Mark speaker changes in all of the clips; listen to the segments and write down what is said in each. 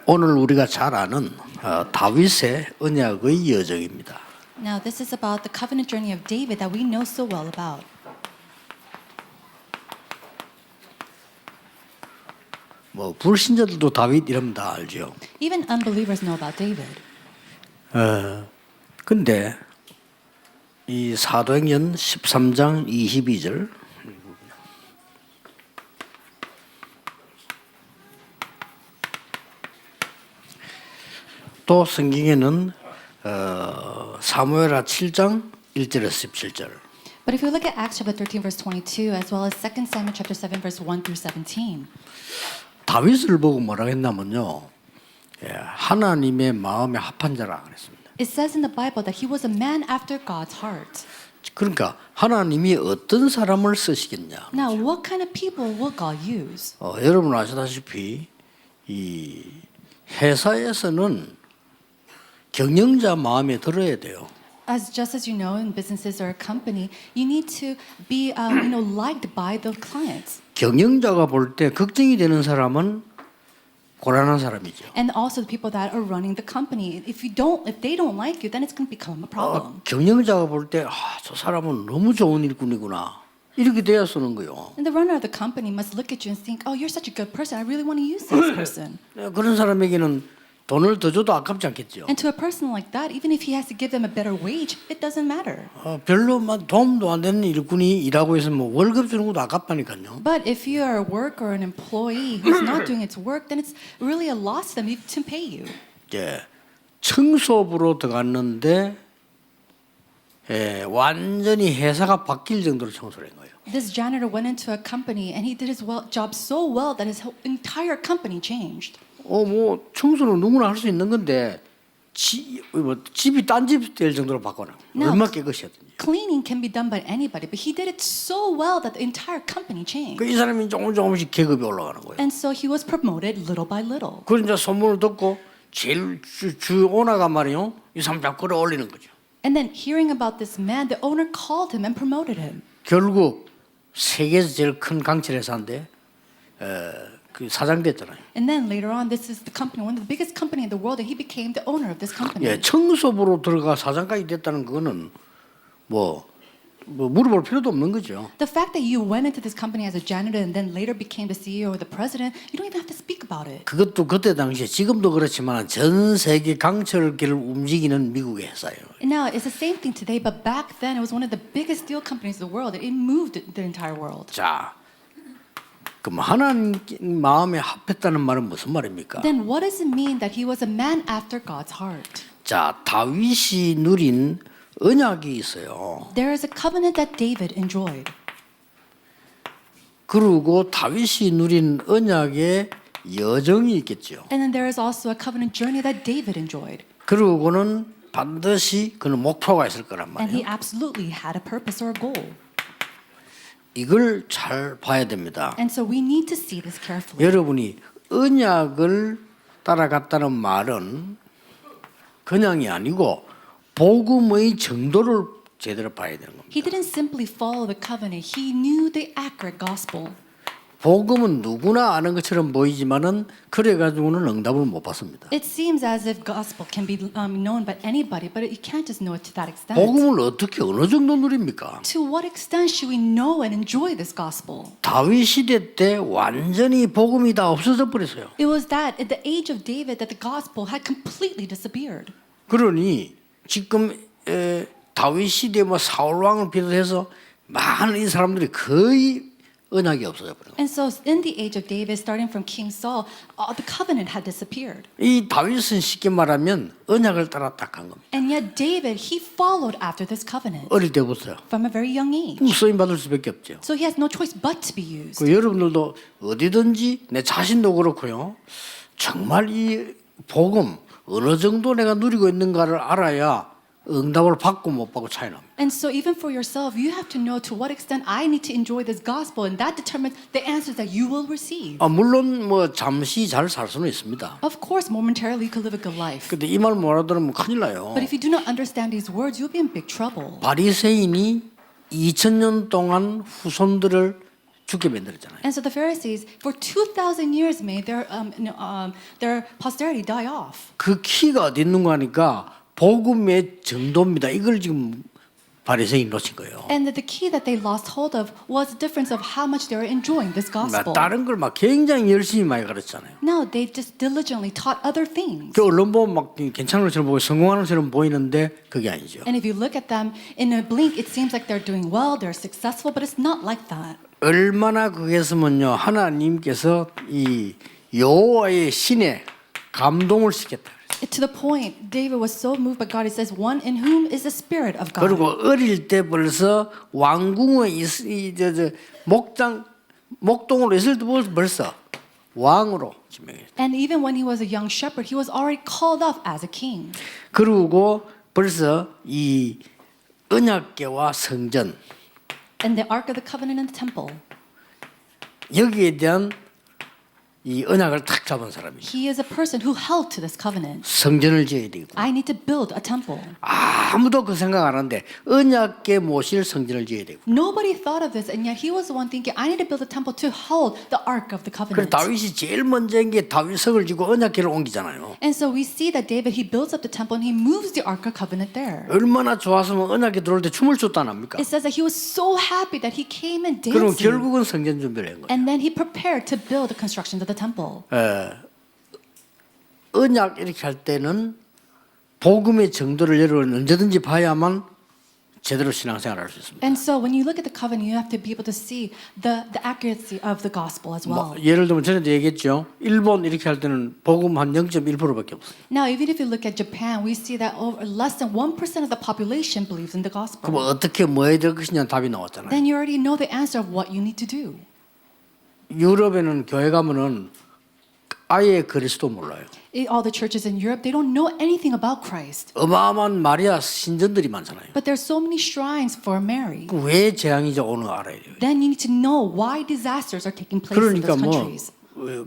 Speaker 1: 오늘 우리가 잘 아는 다윗의 언약의 여정입니다.
Speaker 2: Now, this is about the covenant journey of David that we know so well about.
Speaker 1: 뭐 불신자들도 다윗 이러면 다 알죠.
Speaker 2: Even unbelievers know about David.
Speaker 1: 근데 이 사도행전 13장 22절 또 성경에는 사무엘하 7장 1절에서 17절
Speaker 2: But if you look at Acts chapter 13, verse 22, as well as 2 Samuel chapter 7, verse 1 through 17,
Speaker 1: 다윗을 보고 뭐라 했냐면요. 하나님의 마음에 합한 자라 그랬습니다.
Speaker 2: it says in the Bible that he was a man after God's heart.
Speaker 1: 그러니까 하나님이 어떤 사람을 쓰시겠냐.
Speaker 2: Now, what kind of people will God use?
Speaker 1: 여러분 아시다시피 이 회사에서는 경영자 마음에 들어야 돼요.
Speaker 2: Just as you know, in businesses or a company, you need to be, liked by the clients,
Speaker 1: 경영자가 볼 때 걱정이 되는 사람은 고난한 사람이죠.
Speaker 2: and also the people that are running the company. If they don't like you, then it's going to become a problem.
Speaker 1: 경영자가 볼 때 저 사람은 너무 좋은 일꾼이구나. 이렇게 돼야 쓰는 거요.
Speaker 2: And the runner of the company must look at you and think, "Oh, you're such a good person. I really want to use this person."
Speaker 1: 그런 사람에게는 돈을 더 줘도 아깝지 않겠죠.
Speaker 2: And to a person like that, even if he has to give them a better wage, it doesn't matter.
Speaker 1: 별로 도움도 안 되는 일꾼이 일하고 있으면 뭐 월급 주는 것도 아깝다니까요.
Speaker 2: But if you are a worker or an employee who's not doing its work, then it's really a loss to them to pay you.
Speaker 1: 청소부로 들어갔는데 완전히 회사가 바뀔 정도로 청소를 한 거예요.
Speaker 2: This janitor went into a company and he did his job so well that his entire company changed.
Speaker 1: 뭐 청소는 누구나 할 수 있는 건데 집이 딴 집 될 정도로 바꿔놔. 얼마나 깨끗이 하든지.
Speaker 2: Cleaning can be done by anybody, but he did it so well that the entire company changed.
Speaker 1: 이 사람이 조금씩 계급이 올라가는 거예요.
Speaker 2: And so he was promoted little by little.
Speaker 1: 그런 이제 소문을 듣고 제일 주 오너가 말이요, 이 사람 자꾸 끌어올리는 거죠.
Speaker 2: And then hearing about this man, the owner called him and promoted him.
Speaker 1: 결국 세계에서 제일 큰 강철 회사인데 그 사장 됐잖아요.
Speaker 2: And then later on, this is the company, one of the biggest company in the world, and he became the owner of this company.
Speaker 1: 청소부로 들어가 사장까지 됐다는 거는 뭐 물어볼 필요도 없는 거죠.
Speaker 2: The fact that you went into this company as a janitor and then later became the CEO or the president, you don't even have to speak about it.
Speaker 1: 그것도 그때 당시에 지금도 그렇지만 전 세계 강철기를 움직이는 미국의 회사예요.
Speaker 2: And now it's the same thing today, but back then it was one of the biggest steel companies in the world. It moved the entire world.
Speaker 1: 자, 그럼 하나님 마음에 합했다는 말은 무슨 말입니까?
Speaker 2: Then what does it mean that he was a man after God's heart?
Speaker 1: 자, 다윗이 누린 언약이 있어요.
Speaker 2: There is a covenant that David enjoyed.
Speaker 1: 그리고 다윗이 누린 언약의 여정이 있겠죠.
Speaker 2: And then there is also a covenant journey that David enjoyed.
Speaker 1: 그리고는 반드시 그는 목표가 있을 거란
Speaker 2: And he
Speaker 1: 말이에요.
Speaker 2: absolutely had a purpose or a goal.
Speaker 1: 이걸 잘 봐야 됩니다.
Speaker 2: And so we need to see this carefully.
Speaker 1: 여러분이 언약을 따라갔다는 말은 그냥이 아니고 복음의 정도를 제대로 봐야 되는 겁니다.
Speaker 2: He didn't simply follow the covenant. He knew the accurate gospel.
Speaker 1: 복음은 누구나 아는 것처럼 보이지만은 그래 가지고는 응답을 못 받습니다.
Speaker 2: It seems as if gospel can be known by anybody, but you can't just know it to that extent.
Speaker 1: 복음을 어떻게 어느 정도 누립니까?
Speaker 2: To what extent should we know and enjoy this gospel?
Speaker 1: 다윗 시대 때 완전히 복음이 다 없어져 버렸어요.
Speaker 2: It was that at the age of David that the gospel had completely disappeared.
Speaker 1: 그러니 지금 다윗 시대 뭐 사울 왕을 비롯해서 많은 이 사람들이 거의 언약이 없어져 버린 거예요.
Speaker 2: And so in the age of David, starting from King Saul, the covenant had disappeared.
Speaker 1: 이 다윗은 쉽게 말하면 언약을 따라 딱 간 겁니다.
Speaker 2: And yet David, he followed after this covenant
Speaker 1: 어릴 때부터
Speaker 2: from a very young age.
Speaker 1: 쓰임 받을 수밖에 없죠.
Speaker 2: So he has no choice but to be used.
Speaker 1: 그 여러분들도 어디든지 내 자신도 그렇고요. 정말 이 복음 어느 정도 내가 누리고 있는가를 알아야 응답을 받고 못 받고 차이 납니다.
Speaker 2: And so even for yourself, you have to know to what extent I need to enjoy this gospel, and that determines the answers that you will receive.
Speaker 1: 물론 뭐 잠시 잘 살 수는 있습니다.
Speaker 2: Of course, momentarily you could live a good life.
Speaker 1: 근데 이 말 못 알아들으면 큰일 나요.
Speaker 2: But if you do not understand these words, you'll be in big trouble.
Speaker 1: 바리새인이 2000년 동안 후손들을 죽게 만들었잖아요.
Speaker 2: And so the Pharisees, for 2,000 years, made their posterity die off.
Speaker 1: 그 키가 어디 있는가 하니까 복음의 정도입니다. 이걸 지금 바리새인이 놓친 거예요.
Speaker 2: And the key that they lost hold of was the difference of how much they were enjoying this gospel.
Speaker 1: 다른 걸 막 굉장히 열심히 많이 가르쳤잖아요.
Speaker 2: No, they just diligently taught other things.
Speaker 1: 그 언론 보면 막 괜찮은 것처럼 보고 성공하는 것처럼 보이는데 그게 아니죠.
Speaker 2: And if you look at them in a blink, it seems like they're doing well, they're successful, but it's not like that.
Speaker 1: 얼마나 그겠으면요 하나님께서 이 여호와의 신에 감동을 시켰다.
Speaker 2: To the point, David was so moved by God. He says, "One in whom is the Spirit of God."
Speaker 1: 그리고 어릴 때 벌써 왕궁에 목동으로 있을 때 벌써 왕으로 지명했다.
Speaker 2: And even when he was a young shepherd, he was already called off as a king.
Speaker 1: 그리고 벌써 이 언약궤와 성전
Speaker 2: And the Ark of the Covenant in the temple.
Speaker 1: 여기에 대한 이 언약을 탁 잡은 사람이죠.
Speaker 2: He is a person who held to this covenant.
Speaker 1: 성전을 지어야 되고
Speaker 2: I need to build a temple.
Speaker 1: 아무도 그 생각 안 하는데 언약궤 모실 성전을 지어야 되고
Speaker 2: Nobody thought of this, and yet he was the one thinking, I need to build a temple to hold the Ark of the
Speaker 1: 그래서
Speaker 2: Covenant.
Speaker 1: 다윗이 제일 먼저 한 게 다윗성을 지고 언약궤를 옮기잖아요.
Speaker 2: And so we see that David, he builds up the temple and he moves the Ark of Covenant there.
Speaker 1: 얼마나 좋았으면 언약궤 들어올 때 춤을 췄다 합니까?
Speaker 2: It says that he was so happy that he came and
Speaker 1: 그럼
Speaker 2: danced.
Speaker 1: 결국은 성전 준비를 한 거예요.
Speaker 2: And then he prepared to build the construction of the temple.
Speaker 1: 언약 이렇게 할 때는 복음의 정도를 여러분 언제든지 봐야만 제대로 신앙생활을 할 수 있습니다.
Speaker 2: And so when you look at the covenant, you have to be able to see the accuracy of the gospel as well.
Speaker 1: 예를 들면 전에도 얘기했죠. 일본 이렇게 할 때는 복음 한 0.1%밖에 없어요.
Speaker 2: Now, even if you look at Japan, we see that over less than 1% of the population believes in the gospel.
Speaker 1: 그럼 어떻게 뭐 해야 될 것이냐 답이 나왔잖아요.
Speaker 2: Then you already know the answer of what you need to do.
Speaker 1: 유럽에는 교회 가면은 아예 그리스도 몰라요.
Speaker 2: All the churches in Europe, they don't know anything about Christ.
Speaker 1: 어마어마한 마리아 신전들이 많잖아요.
Speaker 2: But there's so many shrines for Mary.
Speaker 1: 왜 재앙이지 오늘 알아야 돼요.
Speaker 2: Then you need to know why disasters are taking place in
Speaker 1: 그러니까
Speaker 2: those
Speaker 1: 뭐
Speaker 2: countries.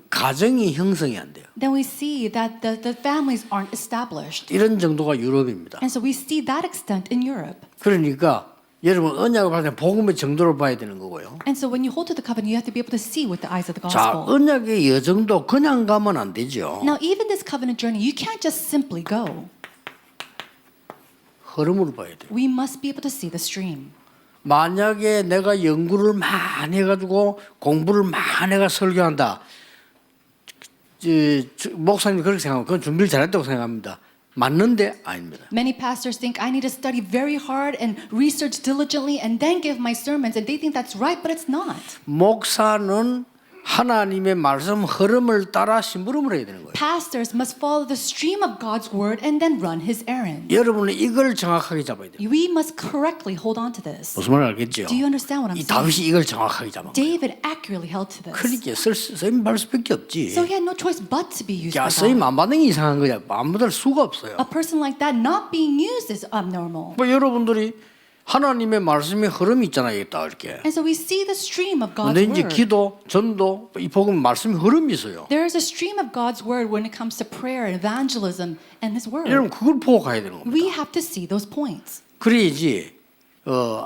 Speaker 1: 가정이 형성이 안 돼요.
Speaker 2: Then we see that the families aren't established.
Speaker 1: 이런 정도가 유럽입니다.
Speaker 2: And so we see that extent in Europe.
Speaker 1: 그러니까 여러분 언약을 볼 때 복음의 정도를 봐야 되는 거고요.
Speaker 2: And so when you hold to the covenant, you have to be able to see with the eyes of the
Speaker 1: 자,
Speaker 2: gospel.
Speaker 1: 언약의 여정도 그냥 가면 안 되죠.
Speaker 2: Now, even this covenant journey, you can't just simply go.
Speaker 1: 흐름으로 봐야 돼요.
Speaker 2: We must be able to see the stream.
Speaker 1: 만약에 내가 연구를 많이 해가지고 공부를 많이 해가 설교한다. 목사님이 그렇게 생각하면 그건 준비를 잘했다고 생각합니다. 맞는데 아닙니다.
Speaker 2: Many pastors think I need to study very hard and research diligently and then give my sermons, and they think that's right, but it's not.
Speaker 1: 목사는 하나님의 말씀 흐름을 따라 심부름을 해야 되는 거예요.
Speaker 2: Pastors must follow the stream of God's word and then run His errand.
Speaker 1: 여러분은 이걸 정확하게 잡아야 돼요.
Speaker 2: We must correctly hold on to this.
Speaker 1: 무슨 말인지 알겠죠?
Speaker 2: Do you understand what I'm
Speaker 1: 이
Speaker 2: saying?
Speaker 1: 다윗이 이걸 정확하게 잡은 거예요.
Speaker 2: David accurately held to this.
Speaker 1: 그러니까 쓰임 받을 수밖에 없지.
Speaker 2: So he had no choice but to be used
Speaker 1: 야,
Speaker 2: by
Speaker 1: 쓰임
Speaker 2: God.
Speaker 1: 안 받는 게 이상한 거야. 안 받을 수가 없어요.
Speaker 2: A person like that not being used is abnormal.
Speaker 1: 뭐 여러분들이 하나님의 말씀의 흐름이 있잖아요, 딱 이렇게.
Speaker 2: And so we see the stream of God's
Speaker 1: 근데 이제
Speaker 2: word.
Speaker 1: 기도, 전도, 이 복음 말씀의 흐름이 있어요.
Speaker 2: There is a stream of God's word when it comes to prayer, evangelism, and His word.
Speaker 1: 여러분 그걸 보고 가야 되는 겁니다.
Speaker 2: We have to see those points.
Speaker 1: 그래야지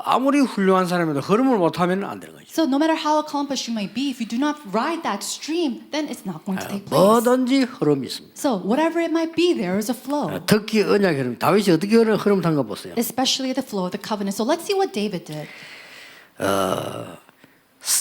Speaker 1: 아무리 훌륭한 사람이라도 흐름을 못하면 안 되는 거죠.
Speaker 2: So no matter how accomplished you may be, if you do not ride that stream, then it's not going to take place.
Speaker 1: 뭐든지 흐름이 있습니다.
Speaker 2: So whatever it might be, there is a flow.
Speaker 1: 특히 언약의 흐름. 다윗이 어떻게 흐름 탄 거 보세요.
Speaker 2: Especially the flow of the covenant. So let's see what David did.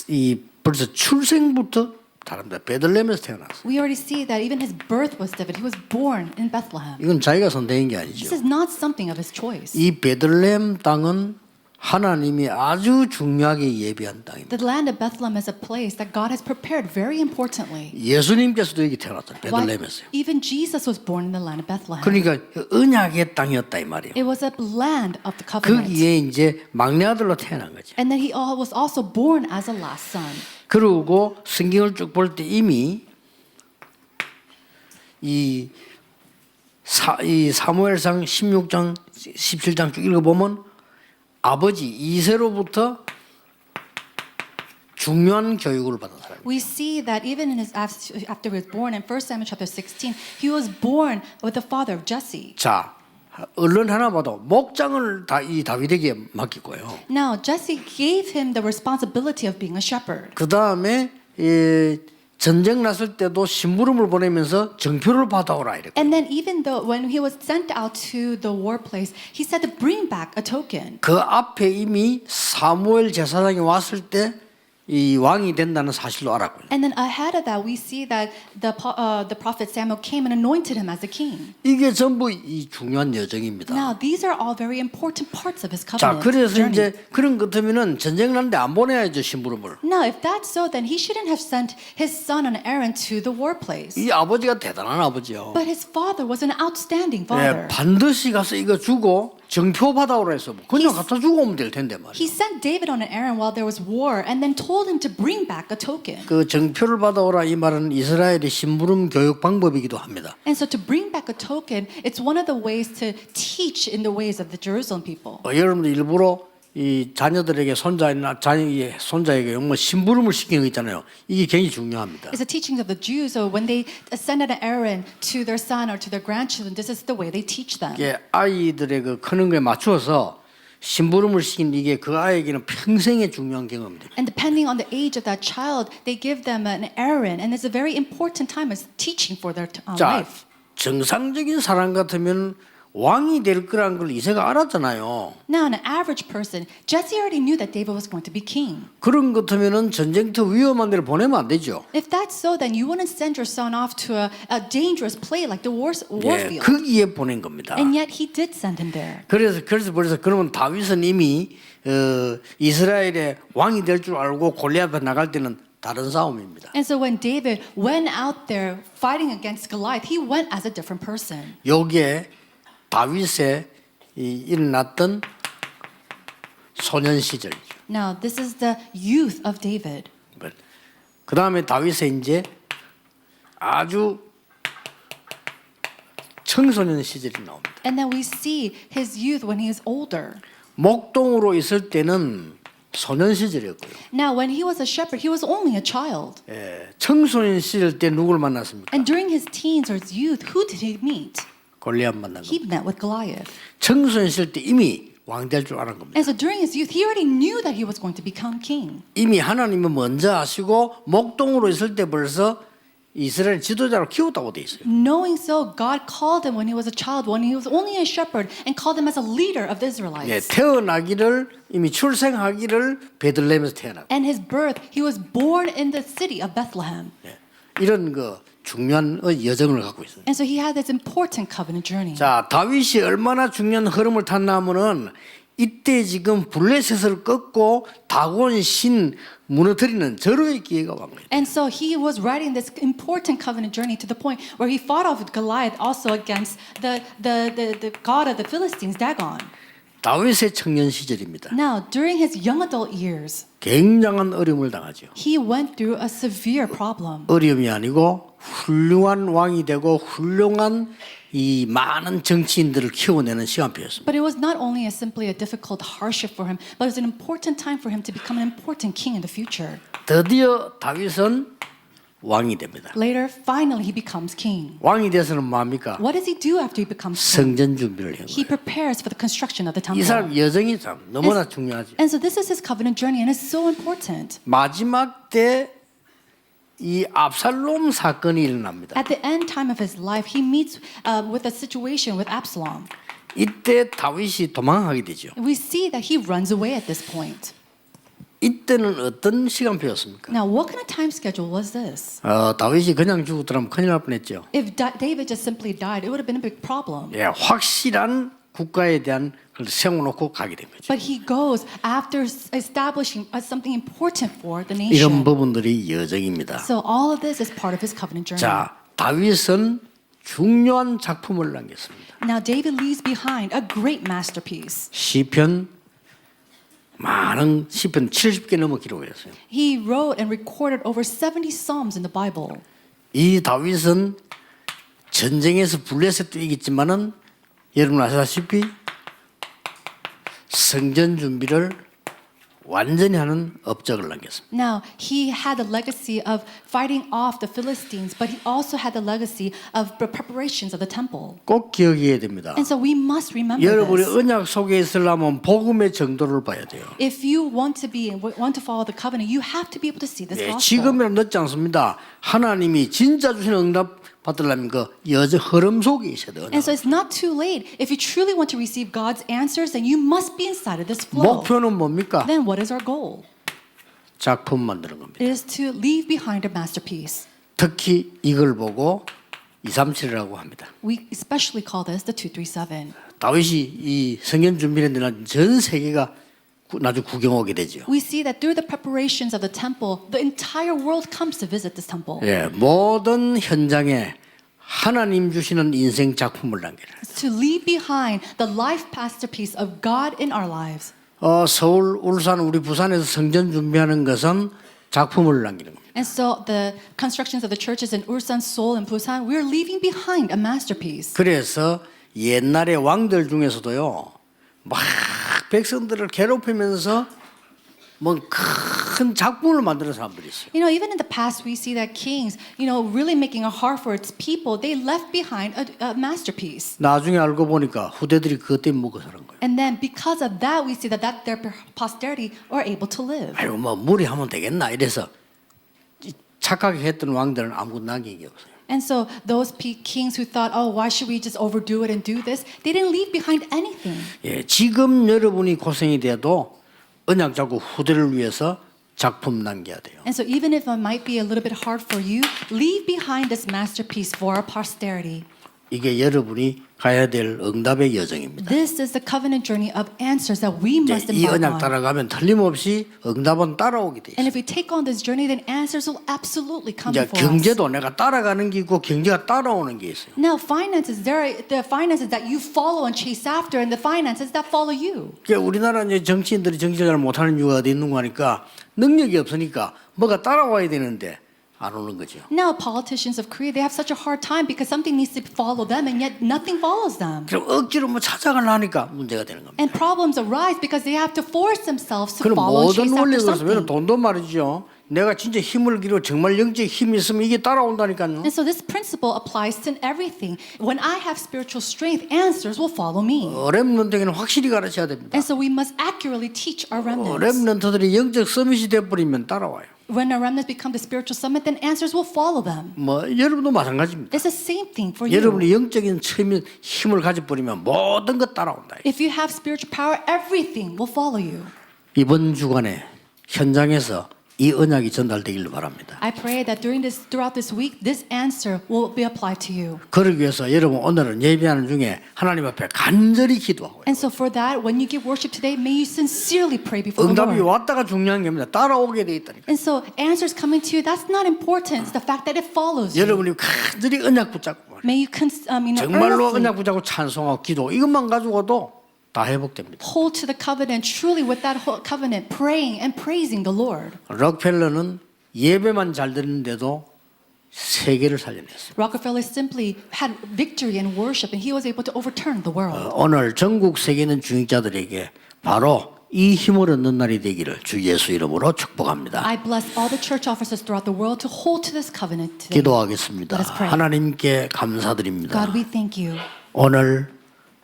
Speaker 1: 이 벌써 출생부터 다릅니다. 베들레헴에서 태어났어요.
Speaker 2: We already see that even his birth was different. He was born in Bethlehem.
Speaker 1: 이건 자기가 선택한 게
Speaker 2: This
Speaker 1: 아니죠.
Speaker 2: is not something of his choice.
Speaker 1: 이 베들레헴 땅은 하나님이 아주 중요하게 예비한 땅입니다.
Speaker 2: The land of Bethlehem is a place that God has prepared very importantly.
Speaker 1: 예수님께서도 여기 태어났어요.
Speaker 2: Why,
Speaker 1: 베들레헴에서요.
Speaker 2: even Jesus was born in the land of Bethlehem.
Speaker 1: 그러니까 언약의 땅이었다 이 말이에요.
Speaker 2: It was a land of the covenant.
Speaker 1: 거기에 이제 막내 아들로 태어난 거죠.
Speaker 2: And then he was also born as a last son.
Speaker 1: 그리고 성경을 쭉 볼 때 이미 이 사무엘상 16장, 17장 쭉 읽어보면 아버지 이세로부터 중요한 교육을 받은 사람이에요.
Speaker 2: We see that even in his after he was born in 1 Samuel chapter 16, he was born with the father of Jesse.
Speaker 1: 자, 언론 하나마다 목장을 이 다윗에게 맡기고요.
Speaker 2: Now, Jesse gave him the responsibility of being a shepherd.
Speaker 1: 그 다음에 전쟁 났을 때도 심부름을 보내면서 정표를 받아오라 이랬고.
Speaker 2: And then even though when he was sent out to the war place, he said to bring back a token.
Speaker 1: 그 앞에 이미 사무엘 제사장이 왔을 때 이 왕이 된다는 사실도 알았고요.
Speaker 2: And then ahead of that, we see that the prophet Samuel came and anointed him as a king.
Speaker 1: 이게 전부 이 중요한 여정입니다.
Speaker 2: Now, these are all very important parts of his
Speaker 1: 자,
Speaker 2: covenant
Speaker 1: 그래서
Speaker 2: journey.
Speaker 1: 이제 그런 것 같으면은 전쟁 났는데 안 보내야죠 심부름을.
Speaker 2: Now, if that's so, then he shouldn't have sent his son on an errand to the war place.
Speaker 1: 이 아버지가 대단한 아버지요.
Speaker 2: But his father was an outstanding
Speaker 1: 예,
Speaker 2: father.
Speaker 1: 반드시 가서 이거 주고 정표 받아오라 해서 그냥 갖다 주고 오면 될 텐데 말이야.
Speaker 2: He sent David on an errand while there was war and then told him to bring back a token.
Speaker 1: 그 정표를 받아오라 이 말은 이스라엘의 심부름 교육 방법이기도 합니다.
Speaker 2: And so to bring back a token, it's one of the ways to teach in the ways of the Jerusalem people.
Speaker 1: 여러분들 일부러 이 자녀들에게 손자에게 뭐 심부름을 시키는 거 있잖아요. 이게 굉장히 중요합니다.
Speaker 2: It's a teaching of the Jews. So when they send out an errand to their son or to their grandchildren, this is the way they teach them.
Speaker 1: 이게 아이들의 그 크는 거에 맞추어서 심부름을 시킨 이게 그 아이에게는 평생의 중요한 경험입니다.
Speaker 2: And depending on the age of that child, they give them an errand, and it's a very important time as teaching for their
Speaker 1: 자,
Speaker 2: life.
Speaker 1: 정상적인 사람 같으면 왕이 될 거란 걸 이새가 알았잖아요.
Speaker 2: Now, an average person, Jesse already knew that David was going to be king.
Speaker 1: 그런 것 같으면은 전쟁터 위험한 데를 보내면 안 되죠.
Speaker 2: If that's so, then you wouldn't send your son off to a dangerous play like the war
Speaker 1: 예,
Speaker 2: field.
Speaker 1: 거기에 보낸 겁니다.
Speaker 2: And yet he did send him there.
Speaker 1: 그래서 그러면 다윗은 이미 이스라엘의 왕이 될 줄 알고 골리앗 앞에 나갈 때는 다른 싸움입니다.
Speaker 2: And so when David went out there fighting against Goliath, he went as a different person.
Speaker 1: 여기에 다윗의 일어났던 소년 시절이죠.
Speaker 2: Now, this is the youth of David.
Speaker 1: 그 다음에 다윗의 이제 아주 청소년 시절이 나옵니다.
Speaker 2: And then we see his youth when he is older.
Speaker 1: 목동으로 있을 때는 소년 시절이었고요.
Speaker 2: Now, when he was a shepherd, he was only a child.
Speaker 1: 예, 청소년 시절 때 누굴 만났습니까?
Speaker 2: And during his teens or his youth, who did he meet?
Speaker 1: 골리앗 만난
Speaker 2: He
Speaker 1: 겁니다.
Speaker 2: met with Goliath.
Speaker 1: 청소년 시절 때 이미 왕 될 줄 아는 겁니다.
Speaker 2: And so during his youth, he already knew that he was going to become king.
Speaker 1: 이미 하나님은 먼저 아시고 목동으로 있을 때 벌써 이스라엘 지도자로 키웠다고 돼 있어요.
Speaker 2: Knowing so, God called him when he was a child, when he was only a shepherd, and called him as a leader of the
Speaker 1: 예,
Speaker 2: Israelites.
Speaker 1: 태어나기를 이미 출생하기를 베들레헴에서 태어나고
Speaker 2: And his birth, he was born in the city of Bethlehem.
Speaker 1: 예, 이런 그 중요한 여정을 갖고 있어요.
Speaker 2: And so he had this important covenant journey.
Speaker 1: 자, 다윗이 얼마나 중요한 흐름을 탔냐면은 이때 지금 블레셋을 꺾고 다곤 신 무너뜨리는 절호의 기회가 온 거예요.
Speaker 2: And so he was riding this important covenant journey to the point where he fought off with Goliath also against the god of the Philistines, Dagon.
Speaker 1: 다윗의 청년 시절입니다.
Speaker 2: Now, during his young adult years,
Speaker 1: 굉장한 어려움을 당하죠.
Speaker 2: he went through a severe problem.
Speaker 1: 어려움이 아니고 훌륭한 왕이 되고 훌륭한 이 많은 정치인들을 키워내는 시간표였습니다.
Speaker 2: But it was not only simply a difficult hardship for him, but it was an important time for him to become an important king in the future.
Speaker 1: 드디어 다윗은 왕이 됩니다.
Speaker 2: Later, finally, he becomes king.
Speaker 1: 왕이 돼서는 뭐합니까?
Speaker 2: What does he do after he becomes king?
Speaker 1: 성전 준비를 한
Speaker 2: He
Speaker 1: 거예요.
Speaker 2: prepares for the construction of the
Speaker 1: 이
Speaker 2: temple.
Speaker 1: 사람 여정이 참 너무나 중요하죠.
Speaker 2: And so this is his covenant journey, and it's so important.
Speaker 1: 마지막 때 이 압살롬 사건이 일어납니다.
Speaker 2: At the end time of his life, he meets with a situation with Absalom.
Speaker 1: 이때 다윗이 도망하게 되죠.
Speaker 2: We see that he runs away at this point.
Speaker 1: 이때는 어떤 시간표였습니까?
Speaker 2: Now, what kind of time schedule was this?
Speaker 1: 다윗이 그냥 죽었더라면 큰일 날 뻔했죠.
Speaker 2: If David just simply died, it would have been a big problem.
Speaker 1: 예, 확실한 국가에 대한 걸 세워놓고 가게 된 거죠.
Speaker 2: But he goes after establishing something important for the
Speaker 1: 이런
Speaker 2: nation.
Speaker 1: 부분들이 여정입니다.
Speaker 2: So all of this is part of his covenant journey.
Speaker 1: 자, 다윗은 중요한 작품을 남겼습니다.
Speaker 2: Now, David leaves behind a great masterpiece.
Speaker 1: 시편 많은 시편 70개 넘어 기록했어요.
Speaker 2: He wrote and recorded over 70 psalms in the Bible.
Speaker 1: 이 다윗은 전쟁에서 블레셋도 이겼지만은 여러분 아시다시피 성전 준비를 완전히 하는 업적을 남겼습니다.
Speaker 2: Now, he had the legacy of fighting off the Philistines, but he also had the legacy of the preparations of the temple.
Speaker 1: 꼭 기억해야 됩니다.
Speaker 2: And so we must remember
Speaker 1: 여러분이
Speaker 2: this.
Speaker 1: 언약 속에 있으려면 복음의 정도를 봐야 돼요.
Speaker 2: If you want to follow the covenant, you have to be able to see this
Speaker 1: 예,
Speaker 2: gospel.
Speaker 1: 지금이랑 늦지 않습니다. 하나님이 진짜 주시는 응답 받으려면 그 여정 흐름 속에 있어야 돼요.
Speaker 2: And so it's not too late. If you truly want to receive God's answers, then you must be inside of this flow.
Speaker 1: 목표는 뭡니까?
Speaker 2: Then what is our goal?
Speaker 1: 작품 만드는 겁니다.
Speaker 2: It is to leave behind a masterpiece.
Speaker 1: 특히 이걸 보고 237이라고 합니다.
Speaker 2: We especially call this the 237.
Speaker 1: 다윗이 이 성전 준비를 했는 전 세계가 나중 구경 오게 되죠.
Speaker 2: We see that through the preparations of the temple, the entire world comes to visit this temple.
Speaker 1: 예, 모든 현장에 하나님 주시는 인생 작품을 남기라.
Speaker 2: It's to leave behind the life masterpiece of God in our lives.
Speaker 1: 서울, 울산, 우리 부산에서 성전 준비하는 것은 작품을 남기는 겁니다.
Speaker 2: And so the constructions of the churches in Ulsan, Seoul, and Busan, we're leaving behind a masterpiece.
Speaker 1: 그래서 옛날의 왕들 중에서도요, 막 백성들을 괴롭히면서 뭐 큰 작품을 만드는 사람들이 있어요.
Speaker 2: You know, even in the past, we see that kings, really making a heart for its people, they left behind a masterpiece.
Speaker 1: 나중에 알고 보니까 후대들이 그것 때문에 먹고 사는 거예요.
Speaker 2: And then because of that, we see that their posterity are able to live.
Speaker 1: 아이고 뭐 무리하면 되겠나 이래서 착하게 했던 왕들은 아무것도 남긴 게 없어요.
Speaker 2: And so those kings who thought, oh, why should we just overdo it and do this? They didn't leave behind anything.
Speaker 1: 예, 지금 여러분이 고생이 돼도 언약 잡고 후대를 위해서 작품 남겨야 돼요.
Speaker 2: And so even if it might be a little bit hard for you, leave behind this masterpiece for our posterity.
Speaker 1: 이게 여러분이 가야 될 응답의 여정입니다.
Speaker 2: This is the covenant journey of answers that we must
Speaker 1: 이
Speaker 2: embark
Speaker 1: 언약
Speaker 2: on.
Speaker 1: 따라가면 틀림없이 응답은 따라오게 돼
Speaker 2: And
Speaker 1: 있어요.
Speaker 2: if we take on this journey, then answers will absolutely come
Speaker 1: 이제
Speaker 2: for us.
Speaker 1: 경제도 내가 따라가는 게 있고 경제가 따라오는 게 있어요.
Speaker 2: Now, finances, there are the finances that you follow and chase after, and the finances that follow you.
Speaker 1: 그러니까 우리나라 이제 정치인들이 정치 잘 못하는 이유가 어디 있는 거 하니까 능력이 없으니까 뭐가 따라와야 되는데 안 오는 거죠.
Speaker 2: Now, politicians of Korea, they have such a hard time because something needs to follow them, and yet nothing follows them.
Speaker 1: 그럼 억지로 뭐 찾아가려니까 문제가 되는 겁니다.
Speaker 2: And problems arise because they have to force themselves to
Speaker 1: 그럼
Speaker 2: follow and
Speaker 1: 모든
Speaker 2: chase after
Speaker 1: 원리가 그래서
Speaker 2: something.
Speaker 1: 돈도 말이죠. 내가 진짜 힘을 기르고 정말 영적 힘이 있으면 이게 따라온다니까요.
Speaker 2: And so this principle applies to everything. When I have spiritual strength, answers will follow me.
Speaker 1: 렘넌트에게는 확실히 가르쳐야 됩니다.
Speaker 2: And so we must accurately teach our remnants.
Speaker 1: 렘넌트들이 영적 서밋이 돼버리면 따라와요.
Speaker 2: When our remnants become the spiritual summit, then answers will follow them.
Speaker 1: 뭐 여러분도 마찬가지입니다.
Speaker 2: It's the same thing for you.
Speaker 1: 여러분이 영적인 힘을 가져버리면 모든 것 따라온다.
Speaker 2: If you have spiritual power, everything will follow you.
Speaker 1: 이번 주간에 현장에서 이 언약이 전달되기를 바랍니다.
Speaker 2: I pray that throughout this week, this answer will be applied to you.
Speaker 1: 그러기 위해서 여러분 오늘은 예배하는 중에 하나님 앞에 간절히 기도하고
Speaker 2: And so for that, when you give worship today, may you sincerely pray before the
Speaker 1: 응답이
Speaker 2: Lord.
Speaker 1: 왔다가 중요한 게 아닙니다. 따라오게 돼 있다니까.
Speaker 2: And so answers coming to you, that's not important. It's the fact that it follows you.
Speaker 1: 여러분이 간절히 언약 붙잡고
Speaker 2: May you
Speaker 1: 정말로
Speaker 2: earnestly
Speaker 1: 언약 붙잡고 찬송하고 기도 이것만 가지고도 다 회복됩니다.
Speaker 2: hold to the covenant, truly with that whole covenant, praying and praising the Lord.
Speaker 1: 록펠러는 예배만 잘 드는데도 세계를 살려냈어요.
Speaker 2: Rockefeller simply had victory in worship, and he was able to overturn the world.
Speaker 1: 오늘 전국 세계 있는 중직자들에게 바로 이 힘을 얻는 날이 되기를 주 예수 이름으로 축복합니다.
Speaker 2: I bless all the church officers throughout the world to hold to this covenant today.
Speaker 1: 기도하겠습니다.
Speaker 2: Let us pray.
Speaker 1: 하나님께 감사드립니다.
Speaker 2: God, we thank you.
Speaker 1: 오늘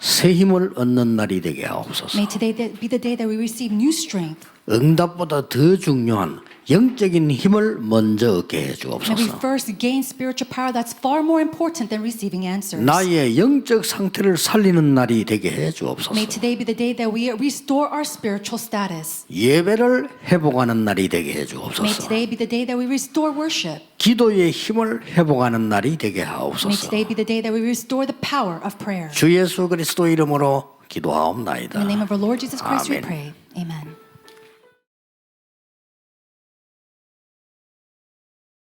Speaker 1: 새 힘을 얻는 날이 되게 하옵소서.
Speaker 2: May today be the day that we receive new strength.
Speaker 1: 응답보다 더 중요한 영적인 힘을 먼저 얻게 해
Speaker 2: May we
Speaker 1: 주옵소서.
Speaker 2: first gain spiritual power that's far more important than receiving answers.
Speaker 1: 나의 영적 상태를 살리는 날이 되게 해 주옵소서.
Speaker 2: May today be the day that we restore our spiritual status.
Speaker 1: 예배를 회복하는 날이 되게 해
Speaker 2: May
Speaker 1: 주옵소서.
Speaker 2: today be the day that we restore worship.
Speaker 1: 기도의 힘을 회복하는 날이 되게
Speaker 2: May
Speaker 1: 하옵소서.
Speaker 2: today be the day that we restore the power of prayer.
Speaker 1: 주 예수 그리스도 이름으로 기도하옵나이다.
Speaker 2: In the name of our Lord Jesus Christ, we
Speaker 1: 아멘.
Speaker 2: pray. Amen.